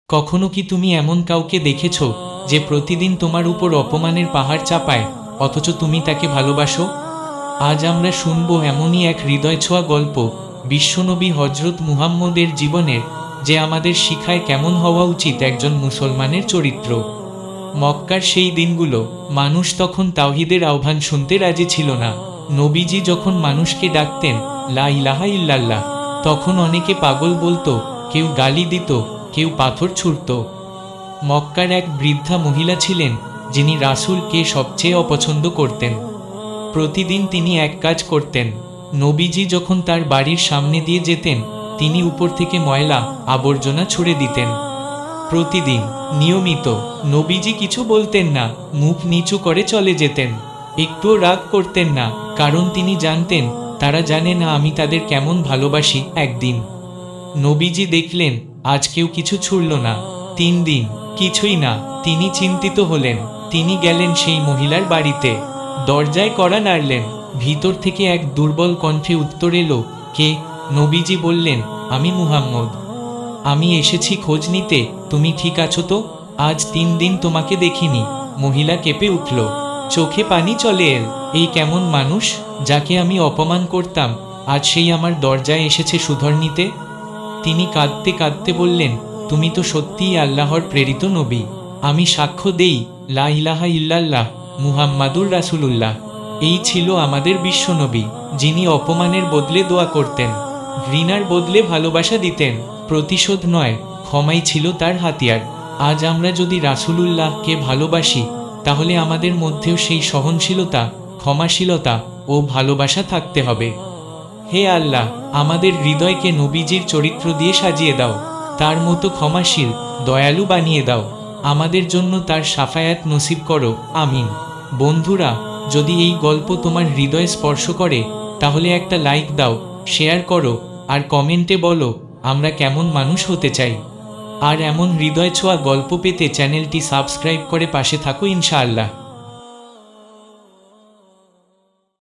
কখনো কি তুমি এমন কাউকে দেখেছ যে প্রতিদিন তোমার উপর অপমানের পাহাড় চাপায়, অথচ তুমি তাকে ভালোবাসো? আজ আমরা শুনব এমনই এক হৃদয় ছোঁয়া গল্প, বিশ্বনবী হজরত মুহাম্মদের জীবনের, যে আমাদের শিখায় কেমন হওয়া উচিত একজন মুসলমানের চরিত্র। মক্কার সেই দিনগুলো, মানুষ তখন তাওহীদের আহ্বান শুনতে রাজি ছিল না। নবীজি যখন মানুষকে ডাকতেন লা ইলাহা ইল্লাল্লাহ, তখন অনেকে পাগল বলতো, কেউ গালি দিত, কেউ পাথর ছুঁড়ত। মক্কার এক বৃদ্ধা মহিলা ছিলেন যিনি রাসূলকে সবচেয়ে অপছন্দ করতেন। প্রতিদিন তিনি এক কাজ করতেন। নবীজি যখন তার বাড়ির সামনে দিয়ে যেতেন, তিনি উপর থেকে ময়লা আবর্জনা ছুঁড়ে দিতেন। প্রতিদিন, নিয়মিত। নবীজি কিছু বলতেন না, মুখ নিচু করে চলে যেতেন। একটুও রাগ করতেন না, কারণ তিনি জানতেন তারা জানে না আমি তাদের কেমন ভালোবাসি। একদিন নবীজি দেখলেন আজ কেউ কিছু ছুঁড়ল না। 3 দিন, কিছুই না। তিনি চিন্তিত হলেন। তিনি গেলেন সেই মহিলার বাড়িতে, দরজায় কড়া নাড়লেন। ভিতর থেকে এক দুর্বল কণ্ঠে উত্তর এলো, কে? নবীজি বললেন, আমি মুহাম্মদ। আমি এসেছি খোঁজ নিতে, তুমি ঠিক আছো তো? আজ 3 দিন তোমাকে দেখিনি। মহিলা কেঁপে উঠল, চোখে পানি চলে এল। এই কেমন মানুষ, যাকে আমি অপমান করতাম, আজ সেই আমার দরজায় এসেছে সুধর নিতে? তিনি কাঁদতে কাঁদতে বললেন, তুমি তো সত্যিই আল্লাহর প্রেরিত নবী। আমি সাক্ষ্য দেই, লা ইলাহা ইল্লাল্লাহ মুহাম্মাদুর রাসূলুল্লাহ। এই ছিল আমাদের বিশ্বনবী, যিনি অপমানের বদলে দোয়া করতেন, ঘৃণার বদলে ভালোবাসা দিতেন। প্রতিশোধ নয়, ক্ষমাই ছিল তার হাতিয়ার। আজ আমরা যদি রাসূলুল্লাহকে ভালোবাসি, তাহলে আমাদের মধ্যেও সেই সহনশীলতা, ক্ষমাশীলতা ও ভালোবাসা থাকতে হবে। হে আল্লাহ, আমাদের হৃদয়কে নবীজির চরিত্র দিয়ে সাজিয়ে দাও। তার মতো ক্ষমাশীল, দয়ালু বানিয়ে দাও। আমাদের জন্য তার শাফায়াত নসিব করো, আমিন। বন্ধুরা, যদি এই গল্প তোমার হৃদয় স্পর্শ করে, তাহলে একটা লাইক দাও, শেয়ার করো, আর কমেন্টে বলো আমরা কেমন মানুষ হতে চাই। আর এমন হৃদয় ছোঁয়া গল্প পেতে চ্যানেলটি সাবস্ক্রাইব করে পাশে থাকো ইনশাআল্লাহ।